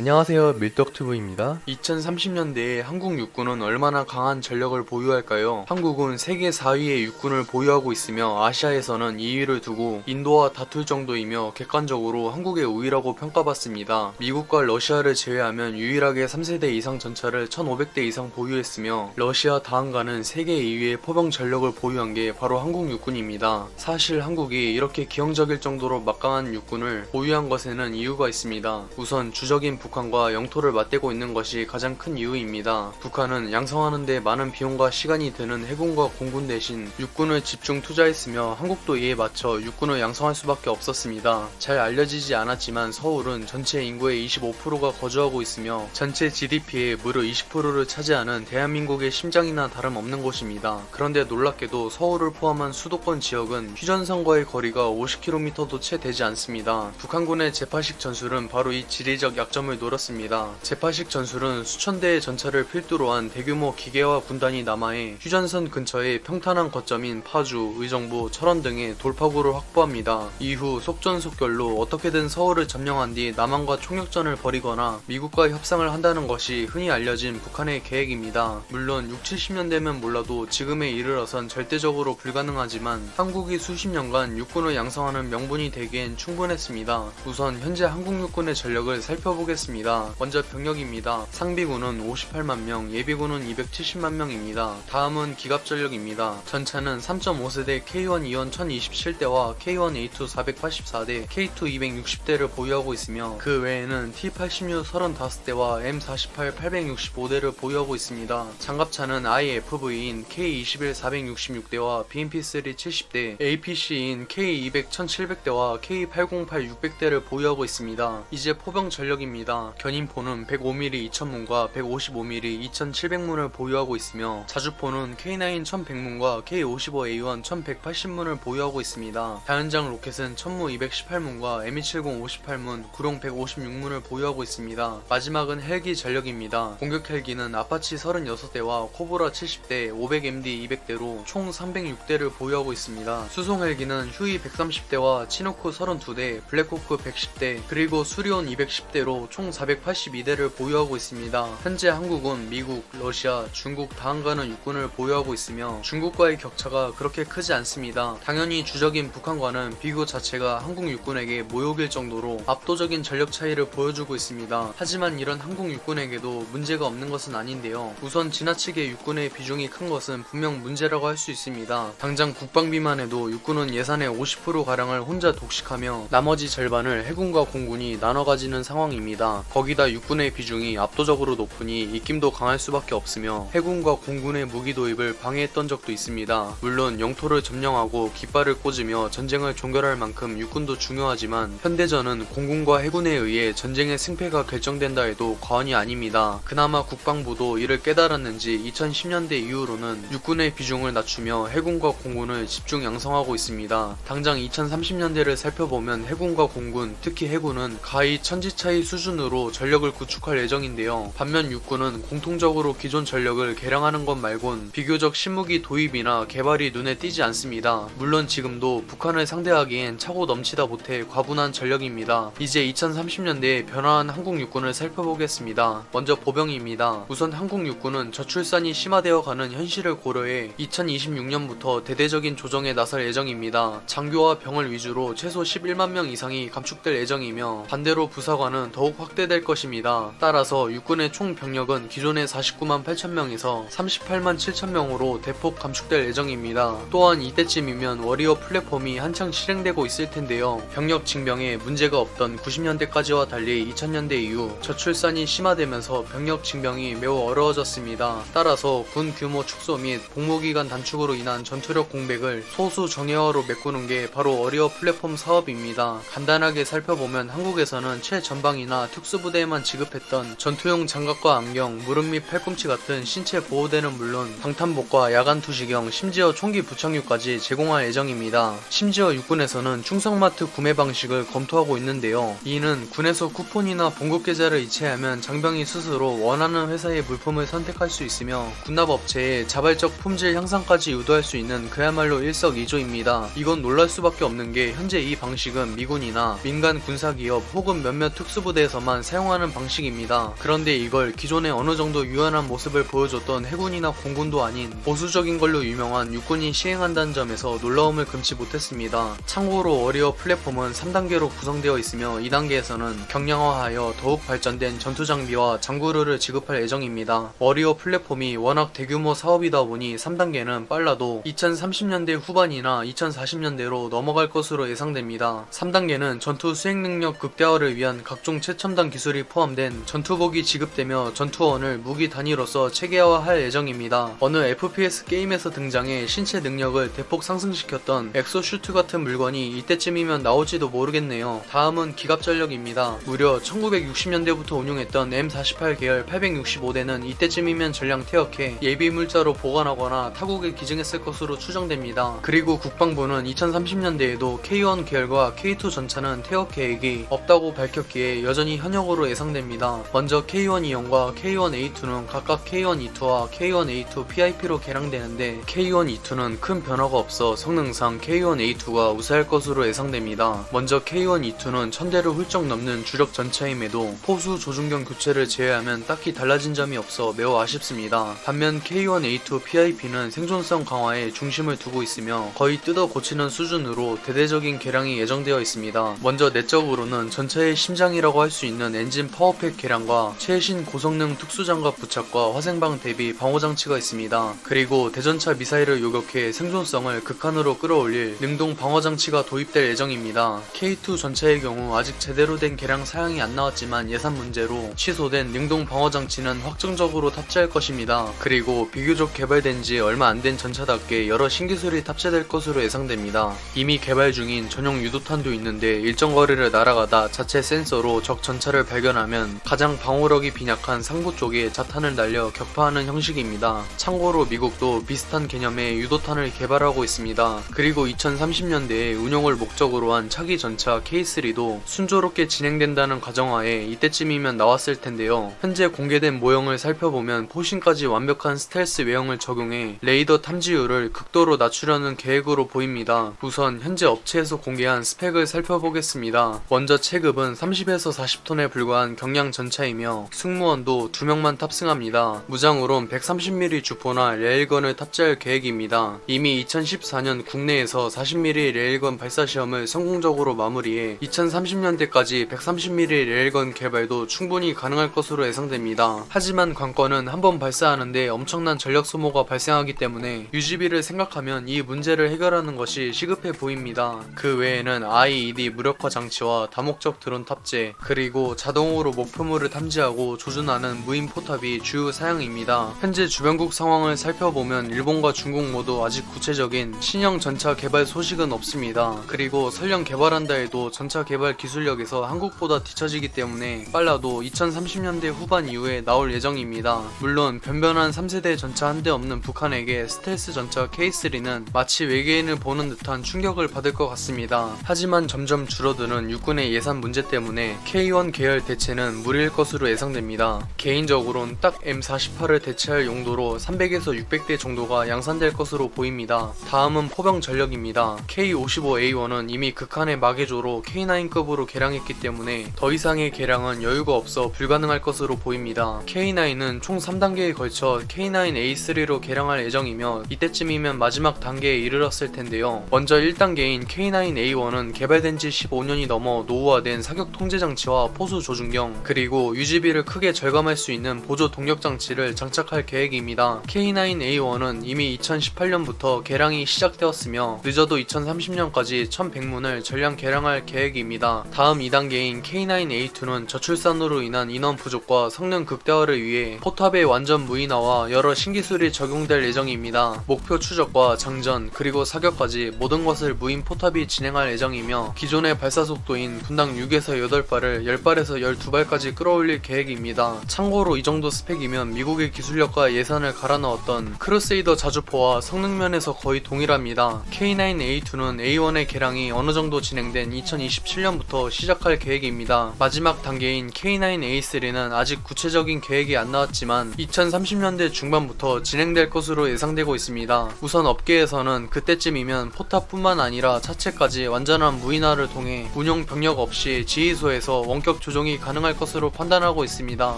안녕하세요, 밀떡튜브입니다. 2030년대에 한국 육군은 얼마나 강한 전력을 보유할까요? 한국은 세계 4위의 육군을 보유하고 있으며 아시아에서는 2위를 두고 인도와 다툴 정도이며 객관적으로 한국의 우위라고 평가받습니다. 미국과 러시아를 제외하면 유일하게 3세대 이상 전차를 1500대 이상 보유했으며 러시아 다음가는 세계 2위의 포병 전력을 보유한 게 바로 한국 육군입니다. 사실 한국이 이렇게 기형적일 정도로 막강한 육군을 보유한 것에는 이유가 있습니다. 우선 주적인 북한과 영토를 맞대고 있는 것이 가장 큰 이유입니다. 북한은 양성하는 데 많은 비용과 시간이 드는 해군과 공군 대신 육군을 집중 투자했으며 한국도 이에 맞춰 육군을 양성할 수밖에 없었습니다. 잘 알려지지 않았지만 서울은 전체 인구의 25%가 거주하고 있으며 전체 GDP의 무려 20%를 차지하는 대한민국의 심장이나 다름없는 곳입니다. 그런데 놀랍게도 서울을 포함한 수도권 지역은 휴전선과의 거리가 50km도 채 되지 않습니다. 북한군의 제8식 전술은 바로 이 지리적 약점을 노렸습니다. 제8식 전술은 수천 대의 전차를 필두로 한 대규모 기계화 군단이 남하해 휴전선 근처의 평탄한 거점인 파주, 의정부, 철원 등의 돌파구를 확보합니다. 이후 속전속결로 어떻게든 서울을 점령한 뒤 남한과 총력전을 벌이거나 미국과 협상을 한다는 것이 흔히 알려진 북한의 계획입니다. 물론 60-70년대면 몰라도 지금에 이르러선 절대적으로 불가능하지만 한국이 수십 년간 육군을 양성하는 명분이 되기엔 충분했습니다. 우선 현재 한국 육군의 전력을 살펴보겠습니다. 먼저 병력입니다. 상비군은 58만 명, 예비군은 270만 명입니다. 다음은 기갑전력입니다. 전차는 3.5세대 K1-E1 1027대와 K1A2 484대, K2 260대를 보유하고 있으며 그 외에는 T-86 35대와 M48 865대를 보유하고 있습니다. 장갑차는 IFV인 K21 466대와 BMP3 70대, APC인 K200 1700대와 K808 600대를 보유하고 있습니다. 이제 포병 전력입니다. 견인포는 105mm 2000문과 155mm 2700문을 보유하고 있으며 자주포는 K9 1100문과 K55A1 1180문을 보유하고 있습니다. 다연장 로켓은 천무 218문과 M270 58문, 구룡 156문을 보유하고 있습니다. 마지막은 헬기 전력입니다. 공격 헬기는 아파치 36대와 코브라 70대, 500MD 200대로 총 306대를 보유하고 있습니다. 수송 헬기는 휴이 130대와 치노크 32대, 블랙호크 110대, 그리고 수리온 210대로 총 482대를 보유하고 있습니다. 현재 한국은 미국, 러시아, 중국 다음가는 육군을 보유하고 있으며 중국과의 격차가 그렇게 크지 않습니다. 당연히 주적인 북한과는 비교 자체가 한국 육군에게 모욕일 정도로 압도적인 전력 차이를 보여주고 있습니다. 하지만 이런 한국 육군에게도 문제가 없는 것은 아닌데요. 우선 지나치게 육군의 비중이 큰 것은 분명 문제라고 할 수 있습니다. 당장 국방비만 해도 육군은 예산의 50%가량을 혼자 독식하며 나머지 절반을 해군과 공군이 나눠 가지는 상황입니다. 거기다 육군의 비중이 압도적으로 높으니 입김도 강할 수밖에 없으며 해군과 공군의 무기 도입을 방해했던 적도 있습니다. 물론 영토를 점령하고 깃발을 꽂으며 전쟁을 종결할 만큼 육군도 중요하지만 현대전은 공군과 해군에 의해 전쟁의 승패가 결정된다 해도 과언이 아닙니다. 그나마 국방부도 이를 깨달았는지 2010년대 이후로는 육군의 비중을 낮추며 해군과 공군을 집중 양성하고 있습니다. 당장 2030년대를 살펴보면 해군과 공군, 특히 해군은 가히 천지차이 수준으로 전력을 구축할 예정인데요. 반면 육군은 공통적으로 기존 전력을 개량하는 것 말곤 비교적 신무기 도입이나 개발이 눈에 띄지 않습니다. 물론 지금도 북한을 상대하기엔 차고 넘치다 못해 과분한 전력입니다. 이제 2030년대에 변화한 한국 육군을 살펴보겠습니다. 먼저 보병입니다. 우선 한국 육군은 저출산이 심화되어 가는 현실을 고려해 2026년부터 대대적인 조정에 나설 예정입니다. 장교와 병을 위주로 최소 11만 명 이상이 감축될 예정이며 반대로 부사관은 더욱 확대될 것입니다. 따라서 육군의 총 병력은 기존의 49만 8천 명에서 38만 7천 명으로 대폭 감축될 예정입니다. 또한 이때쯤이면 워리어 플랫폼이 한창 실행되고 있을 텐데요. 병력 징병에 문제가 없던 90년대까지와 달리 2000년대 이후 저출산이 심화되면서 병력 징병이 매우 어려워졌습니다. 따라서 군 규모 축소 및 복무기간 단축으로 인한 전투력 공백을 소수 정예화로 메꾸는 게 바로 워리어 플랫폼 사업입니다. 간단하게 살펴보면 한국에서는 최전방이나 특수부대에만 지급했던 전투용 장갑과 안경, 무릎 및 팔꿈치 같은 신체 보호대는 물론 방탄복과 야간 투시경, 심지어 총기 부착류까지 제공할 예정입니다. 심지어 육군에서는 충성마트 구매 방식을 검토하고 있는데요. 이는 군에서 쿠폰이나 봉급 계좌를 이체하면 장병이 스스로 원하는 회사의 물품을 선택할 수 있으며 군납업체에 자발적 품질 향상까지 유도할 수 있는 그야말로 일석이조입니다. 이건 놀랄 수밖에 없는 게 현재 이 방식은 미군이나 민간 군사기업 혹은 몇몇 특수부대에서만 때만 사용하는 방식입니다. 그런데 이걸 기존에 어느 정도 유연한 모습을 보여줬던 해군이나 공군도 아닌 보수적인 걸로 유명한 육군이 시행한다는 점에서 놀라움을 금치 못했습니다. 참고로 워리어 플랫폼은 3단계로 구성되어 있으며 2단계에서는 경량화하여 더욱 발전된 전투 장비와 장구르를 지급할 예정입니다. 워리어 플랫폼이 워낙 대규모 사업이다 보니 3단계는 빨라도 2030년대 후반이나 2040년대로 넘어갈 것으로 예상됩니다. 3단계는 전투 수행 능력 극대화를 위한 각종 최첨단 기술이 포함된 전투복이 지급되며 전투원을 무기 단위로서 체계화할 예정입니다. 어느 FPS 게임에서 등장해 신체 능력을 대폭 상승시켰던 엑소슈트 같은 물건이 이때쯤이면 나올지도 모르겠네요. 다음은 기갑전력입니다. 무려 1960년대부터 운용했던 M48 계열 865대는 이때쯤이면 전량 퇴역해 예비 물자로 보관하거나 타국에 기증했을 것으로 추정됩니다. 그리고 국방부는 2030년대에도 K1 계열과 K2 전차는 퇴역 계획이 없다고 밝혔기에 여전히 현역으로 예상됩니다. 먼저 K1E1과 K1A2는 각각 K1E2와 K1A2 PIP로 개량되는데 K1E2는 큰 변화가 없어 성능상 K1A2가 우세할 것으로 예상됩니다. 먼저 K1E2는 1000대를 훌쩍 넘는 주력 전차임에도 포수 조준경 교체를 제외하면 딱히 달라진 점이 없어 매우 아쉽습니다. 반면 K1A2 PIP는 생존성 강화에 중심을 두고 있으며 거의 뜯어 고치는 수준으로 대대적인 개량이 예정되어 있습니다. 먼저 내적으로는 전차의 심장이라고 할 수 있는 엔진 파워팩 개량과 최신 고성능 특수장갑 부착과 화생방 대비 방호장치가 있습니다. 그리고 대전차 미사일을 요격해 생존성을 극한으로 끌어올릴 능동 방어장치가 도입될 예정입니다. K2 전차의 경우 아직 제대로 된 개량 사양이 안 나왔지만 예산 문제로 취소된 능동 방어장치는 확정적으로 탑재할 것입니다. 그리고 비교적 개발된 지 얼마 안 된 전차답게 여러 신기술이 탑재될 것으로 예상됩니다. 이미 개발 중인 전용 유도탄도 있는데 일정 거리를 날아가다 자체 센서로 적 전차를 발견하면 가장 방호력이 빈약한 상부 쪽에 자탄을 날려 격파하는 형식입니다. 참고로 미국도 비슷한 개념의 유도탄을 개발하고 있습니다. 그리고 2030년대에 운용을 목적으로 한 차기 전차 K3도 순조롭게 진행된다는 가정하에 이때쯤이면 나왔을 텐데요. 현재 공개된 모형을 살펴보면 포신까지 완벽한 스텔스 외형을 적용해 레이더 탐지율을 극도로 낮추려는 계획으로 보입니다. 우선 현재 업체에서 공개한 스펙을 살펴보겠습니다. 먼저 체급은 30에서 40톤에 불과한 경량 전차이며 승무원도 2명만 탑승합니다. 무장으론 130mm 주포나 레일건을 탑재할 계획입니다. 이미 2014년 국내에서 40mm 레일건 발사 시험을 성공적으로 마무리해 2030년대까지 130mm 레일건 개발도 충분히 가능할 것으로 예상됩니다. 하지만 관건은 한번 발사하는데 엄청난 전력 소모가 발생하기 때문에 유지비를 생각하면 이 문제를 해결하는 것이 시급해 보입니다. 그 외에는 IED 무력화 장치와 다목적 드론 탑재, 그리고 자동으로 목표물을 탐지하고 조준하는 무인 포탑이 주요 사양입니다. 현재 주변국 상황을 살펴보면 일본과 중국 모두 아직 구체적인 신형 전차 개발 소식은 없습니다. 그리고 설령 개발한다 해도 전차 개발 기술력에서 한국보다 뒤처지기 때문에 빨라도 2030년대 후반 이후에 나올 예정입니다. 물론 변변한 3세대 전차 한 대 없는 북한에게 스텔스 전차 K3는 마치 외계인을 보는 듯한 충격을 받을 것 같습니다. 하지만 점점 줄어드는 육군의 예산 문제 때문에 K1 계열 대체는 무리일 것으로 예상됩니다. 개인적으로는 딱 M48을 대체할 용도로 300에서 600대 정도가 양산될 것으로 보입니다. 다음은 포병 전력입니다. K55A1은 이미 극한의 마개조로 K9급으로 개량했기 때문에 더 이상의 개량은 여유가 없어 불가능할 것으로 보입니다. K9은 총 3단계에 걸쳐 K9A3로 개량할 예정이며 이때쯤이면 마지막 단계에 이르렀을 텐데요. 먼저 1단계인 K9A1은 개발된 지 15년이 넘어 노후화된 사격 통제 장치와 포수 조준경, 그리고 유지비를 크게 절감할 수 있는 보조 동력 장치를 장착할 계획입니다. K9A1은 이미 2018년부터 개량이 시작되었으며 늦어도 2030년까지 1100문을 전량 개량할 계획입니다. 다음 2단계인 K9A2는 저출산으로 인한 인원 부족과 성능 극대화를 위해 포탑의 완전 무인화와 여러 신기술이 적용될 예정입니다. 목표 추적과 장전, 그리고 사격까지 모든 것을 무인 포탑이 진행할 예정이며 기존의 발사 속도인 분당 6에서 8발을 10발에서 12발까지 끌어올릴 계획입니다. 참고로 이 정도 스펙이면 미국의 기술력과 예산을 갈아 넣었던 크루세이더 자주포와 성능 면에서 거의 동일합니다. K9A2는 A1의 개량이 어느 정도 진행된 2027년부터 시작할 계획입니다. 마지막 단계인 K9A3는 아직 구체적인 계획이 안 나왔지만 2030년대 중반부터 진행될 것으로 예상되고 있습니다. 우선 업계에서는 그때쯤이면 포탑뿐만 아니라 차체까지 완전한 무인화를 통해 운용 병력 없이 지휘소에서 원격 조정이 가능할 것으로 판단하고 있습니다.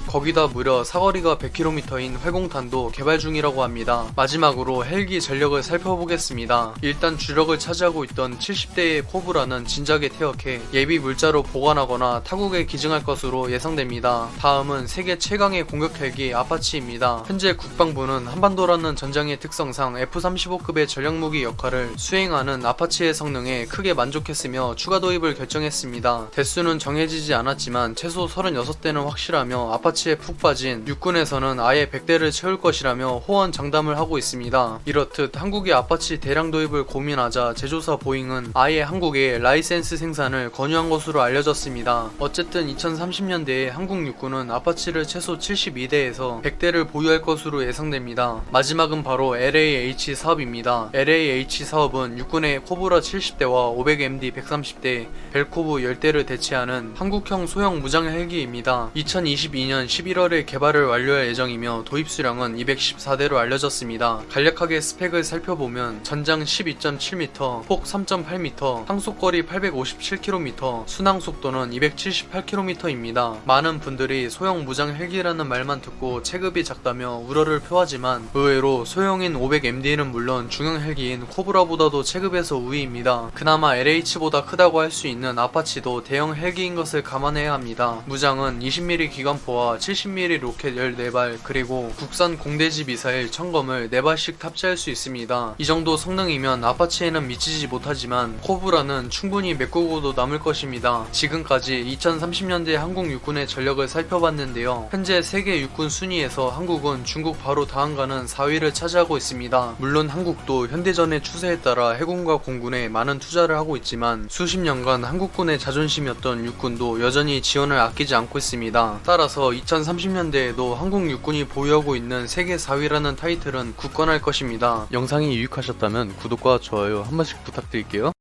거기다 무려 사거리가 100km인 회공탄도 개발 중이라고 합니다. 마지막으로 헬기 전력을 살펴보겠습니다. 일단 주력을 차지하고 있던 70대의 코브라는 진작에 퇴역해 예비 물자로 보관하거나 타국에 기증할 것으로 예상됩니다. 다음은 세계 최강의 공격 헬기 아파치입니다. 현재 국방부는 한반도라는 전장의 특성상 F-35급의 전략무기 역할을 수행하는 아파치의 성능에 크게 만족했으며 추가 도입을 결정했습니다. 대수는 정해지지 않았지만 최소 36대는 확실하며 아파치에 푹 빠진 육군에서는 아예 100대를 채울 것이라며 호언장담을 하고 있습니다. 이렇듯 한국의 아파치 대량 도입을 고민하자 제조사 보잉은 아예 한국에 라이센스 생산을 권유한 것으로 알려졌습니다. 어쨌든 2030년대에 한국 육군은 아파치를 최소 72대에서 100대를 보유할 것으로 예상됩니다. 마지막은 바로 LAH 사업입니다. LAH 사업은 육군의 코브라 70대와 500MD 130대, 벨코브 10대를 대체하는 한국형 소형 무장 헬기입니다. 2022년 11월에 개발을 완료할 예정이며 도입 수량은 214대로 알려졌습니다. 간략하게 스펙을 살펴보면 전장 12.7m, 폭 3.8m, 항속거리 857km, 순항 속도는 278km입니다. 많은 분들이 소형 무장 헬기라는 말만 듣고 체급이 작다며 우려를 표하지만 의외로 소형인 500MD는 물론 중형 헬기인 코브라보다도 체급에서 우위입니다. 그나마 LH보다 크다고 할 수 있는 아파치도 대형 헬기인 것을 감안해야 합니다. 무장은 20mm 기관포와 70mm 로켓 14발 그리고 국산 공대지 미사일 1000검을 4발씩 탑재할 수 있습니다. 이 정도 성능이면 아파치에는 미치지 못하지만 코브라는 충분히 메꾸고도 남을 것입니다. 지금까지 2030년대 한국 육군의 전력을 살펴봤는데요. 현재 세계 육군 순위에서 한국은 중국 바로 다음가는 4위를 차지하고 있습니다. 물론 한국도 현대전의 추세에 따라 해군과 공군에 많은 투자를 하고 있지만 수십 년간 한국군의 자존심이었던 육군도 여전히 지원을 아끼지 않고 있습니다. 따라서 2030년대에도 한국 육군이 보유하고 있는 세계 4위라는 타이틀은 굳건할 것입니다. 영상이 유익하셨다면 구독과 좋아요 한 번씩 부탁드릴게요.